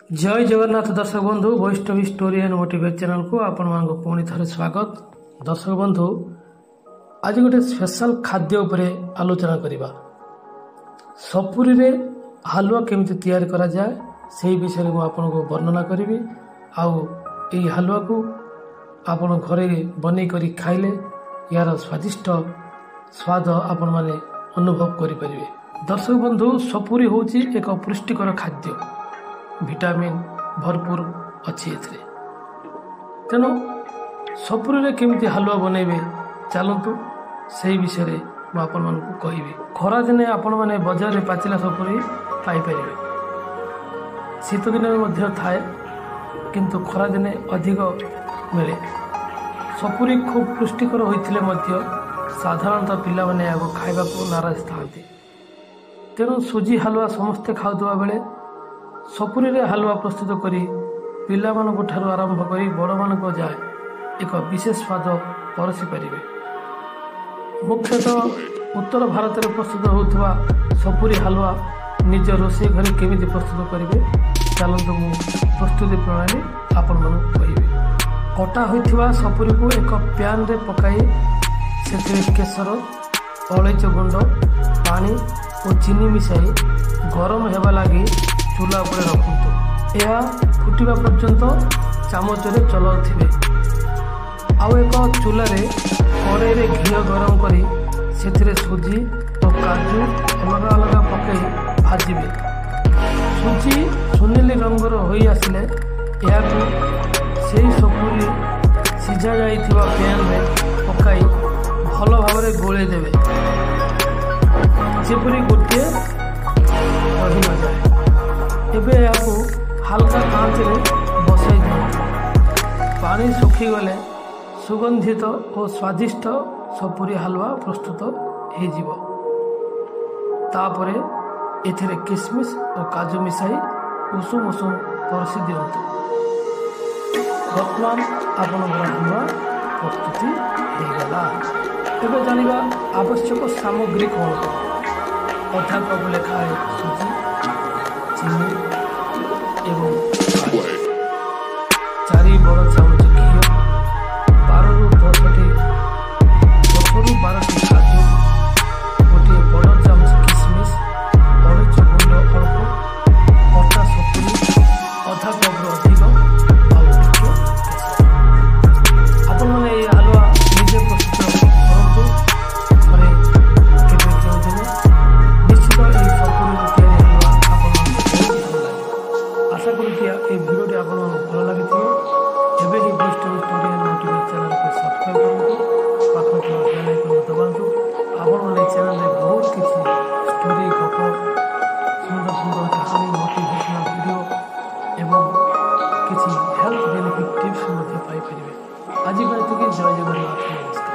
जय जगन्नाथ दर्शक बंधु Vaishnavi story and motivate channel को आपण मानक पुणी थे स्वागत। दर्शक बंधु आज गोटे स्पेशल खाद्य उपरे आलोचना करिबा। सपुरी रे हलवा केमिति तैयार करा जाए से विषय में आपन को वर्णना करिवि। आउ एई हलवा को आपण घरे बनै करी खाइले यार स्वादिष्ट स्वाद आपण माने अनुभव करि परिबे। दर्शक बंधु सपुरी होची एक पुष्टिकर खाद्य, विटामिन भरपूर अच्छी एथिरे। तेणु सपुरी केमिति हलवा बनैबे चलतु से विषय में आपण मानकु कहिबी। खरा दिने आपण माने बाजार में पाचिला सपुरी पाई परिबे। शीत दिन में थाए किंतु खरा दिने अधिक मिले। सपुरी खूब पुष्टिकर होइथिले मध्य साधारणतः पिला माने याको खाइबा को नाराज थांती। तेणु सुजी हलवा समस्ते खाउदुवा बेले सपुरी रे हलवा प्रस्तुत करी पिला मानक ठारू आरंभ करी बड़ मानक जाए एक विशेष स्वाद परसी पारिबे। मुख्यतः उत्तर भारत में प्रस्तुत होउथवा सपुरी हलवा निज रोषे घरे केमिति प्रस्तुत करिवे चलतु मु प्रस्तुति प्रणाली आपण मानक कहिबे। कटा होइथवा सपुरी को एक पैन रे पकाई सेथिरे केसर, अलैच गुंड, पानी और चीनी मिसाई गरम हेबा लागि चूल्हा पर रखु। यह फुटिबा पर्यंत चामच रे चलाउथिबे। आउ एक चूल्हा रे कड़ाई रे घी गरम करी सेथिरे सुजी और काजू अलग अलग पकई भाजिबे। सुजी सुनेली रंगर होई आसिले याकु सेही सपुरी सिझा जाइथिबा पैन रे पकाई भल भाबरे गोळे देबे जेपरी गोटे रही न जाए। एबे याकु हल्का आंच रे बसाई दियंतु। पानी सुखी गले सुगंधित और स्वादिष्ट सपुरी हलवा प्रस्तुत हो जिवो। तापरे एथिरे किशमिश और काजू मिसाई उषुम उषुम परसी दियंतु। वर्तमान आपण हलवा प्रस्तुति हो गला। एबे जानिबा आवश्यक सामग्री कौन कौन। अधा कप लेखाए सुजी, चीनी एवं चारि बड़ चामच घी, 12 ରୁ 10ଟି काजू, गोटे बड़ चामच किशमिश, अलैच गुंड अल्प, कटा सपुरी अधा कप अधिक आउ टिके केसर। आपण माने ये हलवा निजे प्रस्तुत करंतु घरे केबे केउ दिन निश्चित ए सपुरी तैयारी हलवा आपण मानकु भल लागे। आशा करूँ ये भिडियोटी आप भल लगी। एवं ही best story and motivate channel को सब्सक्राइब करूँ, पाखर बेल आइकन दबातु। आपण चैनल में बहुत किसी स्टोरी गप सुंदर सुंदर कहानी मोटिवेशनल वीडियो एवं किसी हेल्थ बेनिफिट टिप्स पाई। आज जय जगन्नाथ, नमस्कार।